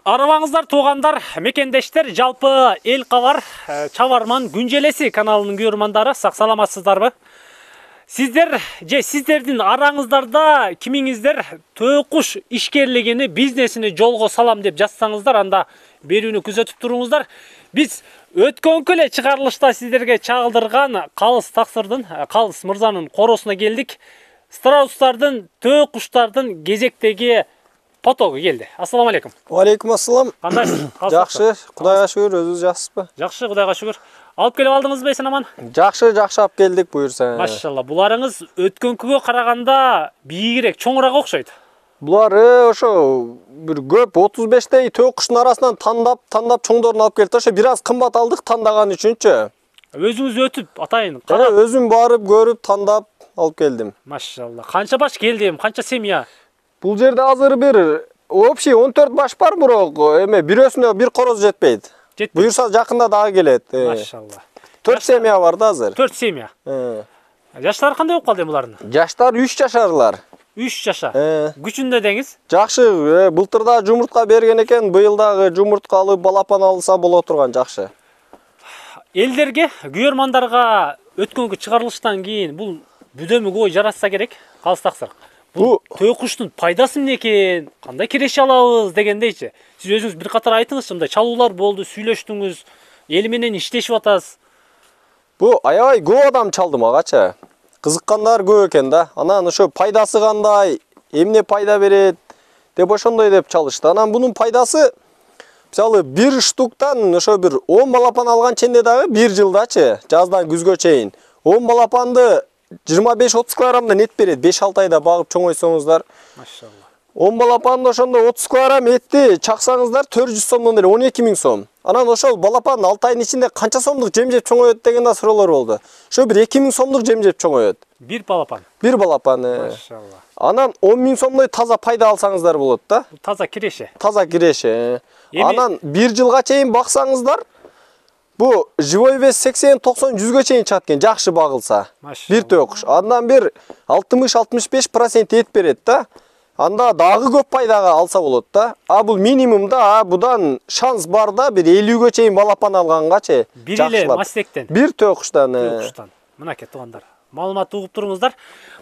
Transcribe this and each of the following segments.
Арабаңыздар, туғандар, мекендештер, жалпы ел қавар, Чабарман Күнжелесі каналының көрермандары, сақ саламатсыздарбы? Сіздердің араңыздарда кимиңиздер төөкуш ишкерлигини, бизнесini жолго салам деп жазсаңыздар, анда берүүнү күзөтүп туруңуздар. Біз өткөнкү эле чыгарылышта сіздерге чагылдырган Калыс Таксырдын, Калыс мырзанын коросуна келдик. Страустардын, төөкуштардын кезектеги потогу келди. Ассаламу алейкум. Алейкум ассалам. Кандайсыз? Жакшы, Кудайга шүгүр, өзүңүз жакшысызбы? Жакшы, Кудайга шүгүр. Алып келип алдыңызбы эсен аман? Жакшы алып келдик, буюрса. Машалла, буларыңыз өткөнкүгө караганда бийигирээк, чоңураак окшойт. Булар ошо бир көп 35тей төөкуштун арасынан тандап чоңдорун алып келди. Ошо бир аз кымбат алдык тандаган үчүнчү. Өзүңүз өтүп, атайын. Өзүм барып көрүп, тандап алып келдим. Машалла. Канча баш келди, канча семья? Бул жерде азыр бир общий 14 баш бар, бирок бирөөсүнө бир короз жетпейт. Буюрса жакында дагы келет. Машалла. 4 семья бар да азыр. 4 семья. Жаштары кандай болуп калды булардын? Жаштар 3 жашарлар. 3 жаша. Күчүндө деңиз? Жакшы, былтырда жумуртка берген экен, быйыл дагы жумуртка алып балапан алса боло турган, жакшы. Элдерге, күйөрмандарга өткөнгү чыгарылыштан кийин бул бүдөмүк ой жаратса керек, Калыс Таксыр. Бул төөкуштун пайдасы эмне экен, кандай киреше алабыз дегендейчи. Сиз өзүңүз бир катар айтыңызчы, мындай чалуулар болду, сүйлөштүңүз, эл менен иштешип атасыз. Бу аябай көп адам чалды магачы. Кызыккандар көп экен да. Анан ошо пайдасы кандай, эмне пайда берет деп ошондой деп чалышты. Анан бунун пайдасы мисалы бир штуктан ошо бир 10 балапан алган ченде дагы бир жылдачы, жаздан күзгө чейин 10 балапанды 25-30 килограммдан эт берет. 5-6 айда багып чоңойсоңуздар. Машалла. 10 балапанды ошондо 30 килограмм этти чаксаңыздар 400 сомдон эле 12 000 сом. Анан ошол балапан 6 айдын ичинде канча сомдук жем жеп чоңоет деген да суроолор болду. Ошо бир 2 000 сомдук жем жеп чоңоет. Бир балапан. Бир балапан. Машалла. Анан 10 000 сомдой таза пайда алсаңыздар болот да. Таза киреше. Таза киреше. Анан бир жылга чейин баксаңыздар, бу живой вес 80-90-100га чейин чыгат экен, жакшы багылса. Бир төөкуш. Андан бир 60-65% эт берет да. Анда дагы көп пайдага алса болот да. Бул минимум да, будан шанс бар да, бир 50га чейин балапан алгангачы. Бир эле мастектен. Бир төөкуштан. Төөкуштан. Мынакей туугандар. Маалымат угуп туруңуздар.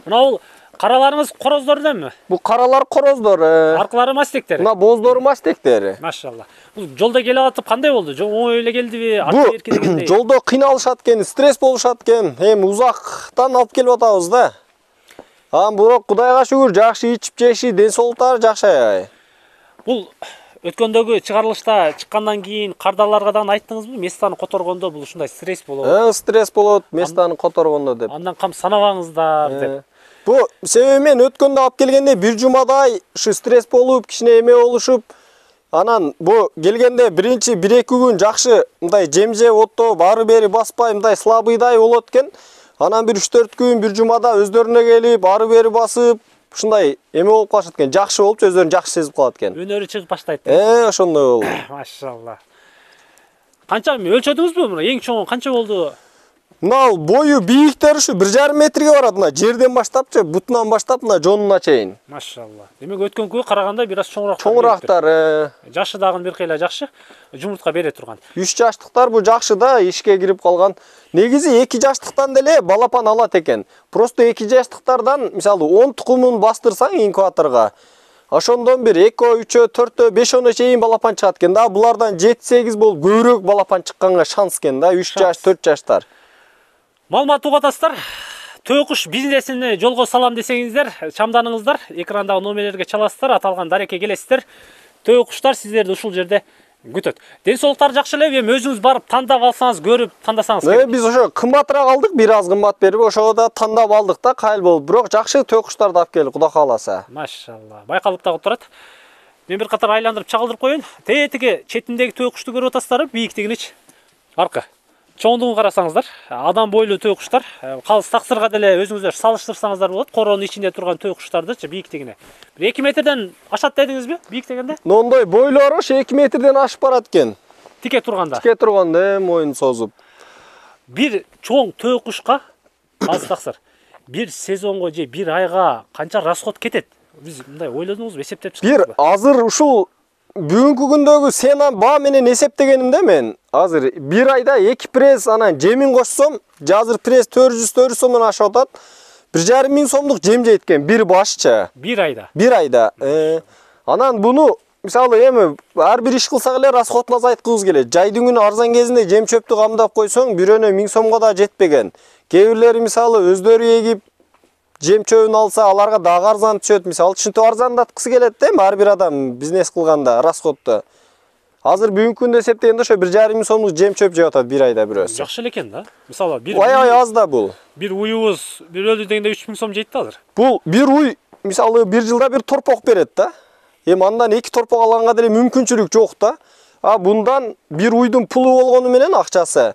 Мына бул караларыңыз короздордонбу? Бул каралар короздор. Аркылары мастектер. Мына боздору мастектер. Машалла. Бул жолдо келип атып кандай болду? Оңой эле келдиби? Бул жолдо кыйналышат экен, стресс болушат экен. Эми узактан алып келип атабыз да. Бирок Кудайга шүгүр, жакшы ичип жеши, ден соолуктары жакшы аябай. Бул өткөндөгү чыгарылышта чыккандан кийин кардаларга да айттыңызбы? Местаны которгондо бул ушундай стресс болот. Стресс болот, местаны которгондо деп. Андан кам санабаңыздар деп. Бу себеби мен өткөндө алып келгенде бир жумадай ушу стресс болуп, кичине эме болушуп, анан бу келгенде биринчи 1-2 күн жакшы мындай жем жеп оттоп, ары бери баспай, мындай слабыйдай болот экен. Анан бир 3-4 күн бир жумада өздөрүнө келип, ары бери басып, ушундай эме болуп калышат экен. Жакшы болуп, өздөрүн жакшы сезип калат экен. Өнөрү чыгып баштайт. Ошондой болду. Машалла. Канча өлчөдүңүзбү? Мына эң чоңу канча болду? Мына бою бийиктери ушу 1,5 метрге барат, мына жерден баштапчы, бутунан баштап мына жонуна чейин. Машалла. Демек өткөнкүгө караганда бир аз чоңураак. Чоңурактар. Жашы дагы бир кыйла жакшы, жумуртка бере турган. 3 жаштыктар бу жакшы да, ишке кирип калган. Негизи 2 жаштыктан деле балапан алат экен. Просто 2 жаштыктардан мисалы 10 тукумун бастырсаң инкубаторго, ошондон бир 2, 3, 4, 5 чейин балапан чыгат экен да. Булардан 7-8 болуп көбүрөөк балапан чыкканга шанс экен да, 3 жаш, 4 жаштар. Маалымат угатасыздар. Төөкуш бизнесини жолго салам десеңиздер, чамданыңыздар, экрандагы номерлерге чаласыздар, аталган дарекке келесиздер. Төөкуштар сиздерди ушул жерде күтөт. Ден соолуктар жакшы эле, эми өзүңүз барып тандап алсаңыз, көрүп тандасаңыз керек. Биз ошо кымбатыраак алдык, бир аз кымбат берип, ошого да тандап алдык да, кайыл болуп. Бирок жакшы төөкуштарды алып келди, Кудай кааласа. Машалла. Байкалып дагы турат. Мен бир катар айландырып чагылдырып коеюн. Тетиги четиндеги төөкушту көрүп атасыздар, бийиктигиничи. Аркы. Чоңдугун карасаңыздар, адам бойлуу төөкуштар. Калыс Таксырга деле өзүңүздөр салыштырсаңыздар болот. Коронун ичинде турган төөкуштардычы бийиктигине. 2 метрден ашат дедиңизби? Бийик дегенде? Мондой бойлору 2 метрден ашып барат экен. Тике турганда. Тике турганда моюн созуп. Бир чоң төөкушка Калыс Таксыр бир сезонго же бир айга канча расход кетет? Биз мындай ойлодуңузбу, эсептеп чыктыңызбы? Бир азыр ушул бүгүнкү күндөгү сен баа менен эсептегенимде мен азыр бир айда 2 пресс анан жемин кошсом, азыр пресс 400 сомдон ашып атат. 1,5 миң сомдук жем жейт бир башча. Бир айда. Бир айда. Анан буну мисалы эми ар бир иш кылсак эле расходун азайткыбыз келет. Жайдын күнү арзан кезинде жем чөптү камдап койсоң, бирөөнө 1000 сомго да жетпеген. Кээ бирлери мисалы өздөрү эгип жем чөбүн алса, аларга дагы арзан түшөт. Мисалы чынтып арзандаткысы келет да, ар бир адам бизнес кылганда расходду. Азыр бүгүнкү күндө эсептегенде ошо 1,5 миң сомдук жем чөп жеп атат бир айда бирөөсү. Жакшы эле экен да. Мисалы бир аябай аз да бул. Бир уюбуз бир өлдү дегенде 3 миң сом жейт да азыр. Бул бир уй мисалы бир жылда бир торпок берет да. Эми андан 2 торпок алганга деле мүмкүнчүлүк жок да. Bundan bir uydun pulu болгону менен акчасы.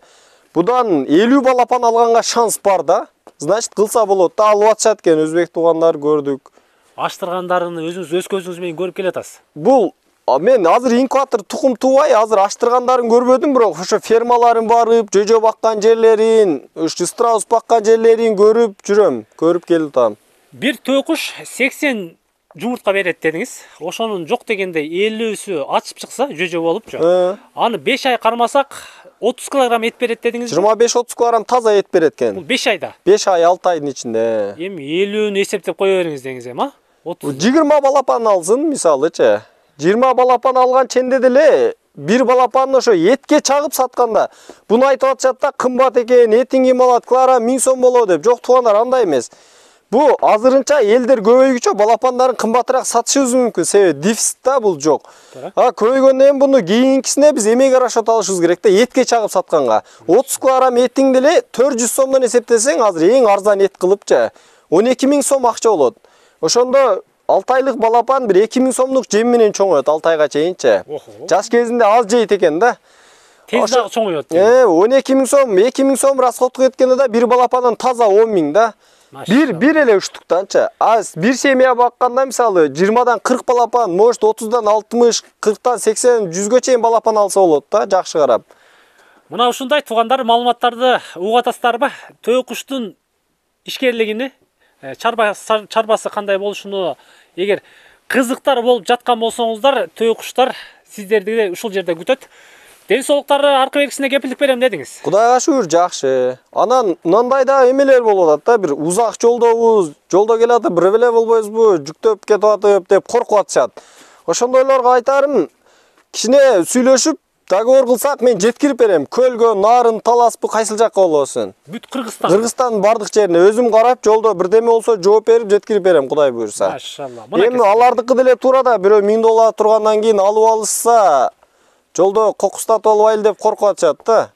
Будан 50 балапан алганга шанс бар да. Значит, кылса болот да, алып атышат экен, өзбек туугандар көрдүк. Аштыргандарын өзүңүз өз көзүңүз менен көрүп келатасыз. Бул мен азыр инкубатор тукум туубай, азыр аштыргандарын көрбөдүм, бирок ошо фермаларын барып, жөжө баккан жерлерин, страус баккан жерлерин көрүп жүрөм, көрүп келип атам. Бир төөкуш 80 жумуртка берет дедиңиз. Ошонун жок дегенде 50сү ачып чыкса, жөжө болупчу. Аны 5 ай кармасак 30 килограмм эт берет дедиңиз. 25-30 килограмм таза эт берет экен. Бул 5 айда. 5 ай 6 айдын ичинде. Эми 50-нү эсептеп кое бериңиз деңиз эми, 30. 20 балапан алсын, мисалычы. 20 балапан алган ченде деле бир балапанды ошо этке чагып сатканда, буну айтып атышат да, кымбат экен, этиң ким алат, килограмм 1000 сом болот деп. Жок туугандар, андай эмес. Бу азырынча элдер көбөйгүчө балапандарын кымбатыраак сатышыбыз мүмкүн. Себеби дефицит да бул жок. Көбөйгөндөн буну кийинкисине биз эмек расчет алышыбыз керек да, этке чагып сатканга. 30 килограмм этиң деле 400 сомдон эсептесең, азыр эң арзан эт кылыпчы 12 000 сом акча болот. Ошондо 6 айлык балапан бир 2 000 сомдук жем менен чоңоет 6 айга чейинчи. Жаш кезинде аз жейт экен да. Тез дагы чоңоет. 12 000 сом, 2 000 сом расходку кеткенде да бир балапандан таза 10 000 да. Bir ele uçtuktança. Az bir semya bakkanda misалы 20'dan 40 balapan, может 30'dan 60, 40'dan 80, 100'gө чейин балапан алса болот да, жакшы карап. Мына ушундай туугандар маалыматтарды угуп атасыздарбы? Төө куштун ишкерлигини, чарбасы кандай болушуну эгер кызыктар болуп жаткан болсоңуздар, төө куштар сиздерди ушул жерде күтөт. Ден соолуктары аркы бергисине кепилдик берем дедиңиз. Кудайга шүгүр, жакшы. Анан мындай да эмелер болуп атат да, бир узак жолдобуз, жолдо келатып бир эле болбойбузбу, жүктөп кетип атып деп коркуп атышат. Ошондойлорго айтарым, кичине сүйлөшүп, договор кылсак мен жеткирип берем. Көлгө, Нарын, Таласпы кайсыл жакка болосун? Бүт Кыргызстан. Кыргызстандын бардык жерине өзүм карап, жолдо бирдеме болсо жооп берип жеткирип берем, Кудай буйрса. Машалла. Эми алардыкы деле туура да, бирөө $1000 тургандан кийин алып алышса, жолдо кокустатып албайлы деп коркуп атышат да.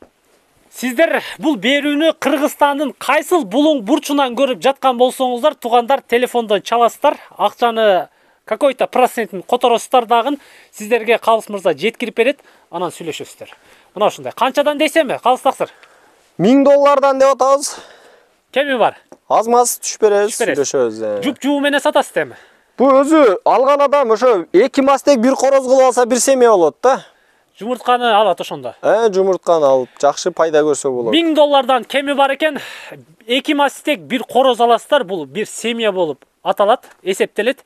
Сиздер бул берүүнү Кыргызстандын кайсыл булуң бурчунан көрүп жаткан болсоңуздар, туугандар телефондон чаласыздар, акчаны какой-то процентин которосуздар дагы, сиздерге Калыс мырза жеткирип берет, анан сүйлөшөсүздөр. Мына ушундай. Канчадан дейсемби, Калыс таксыр? $1000 деп атабыз. Кеми бар? Аз-маз түшүп беребиз, сүйлөшөбүз. Жуп-жуу менен сатасыз эми? Бу өзү алган адам ошо 2 мастек бир короз кылып алса бир семья болот да. Жумуртканы алат ошондо. Жумуртканы алып, жакшы пайда көрсө болот. $1000 кеми бар экен. 2 мастек бир короз аласыздар, бул бир семья болуп аталат, эсептелет.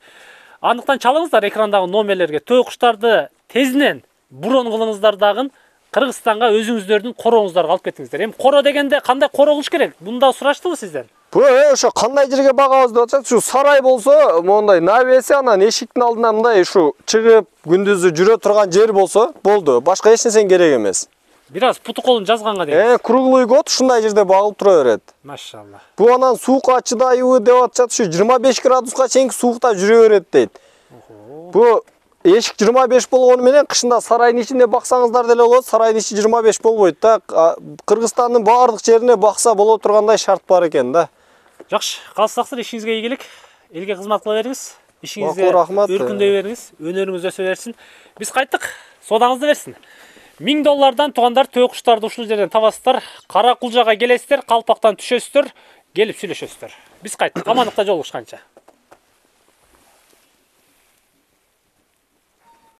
Андыктан чалыңыздар экрандагы номерлерге. Төө куштарды тезинен бурон кылыңыздар дагы, Кыргызстанга өзүңүздөрдүн корооңуздарды алып кетиңиздер. Эми коро дегенде кандай коро кылыш керек? Мында сураштыбы сизден? Бу ошо кандай жерге багабыз деп атат, ушу сарай болсо, мондай навеси анан эшиктин алдынан мындай ушу чыгып күндүзү жүрө турган жер болсо болду. Башка эч нерсе керек эмес. Бир аз путу колун жазганга дейм. Круглый год ушундай жерде багылып тура берет. Машалла. Бу анан суукка чыдайбы деп атышат, ушу 25 градуска чейинки суукта жүрө берет дейт. Бу эшик 25 болгону менен кышында сарайдын ичинде баксаңыздар деле болот, сарайдын ичи 25 болбойт да. Кыргызстандын баардык жерине бакса боло тургандай шарт бар экен да. Жакшы, Калыс таксыр, ишиңизге ийгилик. Элге кызмат кыла бериңиз. Ишиңизге өркүндөй бериңиз, өнөрүңүз өсө берсин. Биз кайттык, содаңызды берсин. $1000 туугандар төө куштарды ушул жерден табасыздар. Кара Кулжага келесиздер, Калпактан түшөсүздөр, келип сүйлөшөсүздөр. Биз кайттык, амандыкта жолугушканча.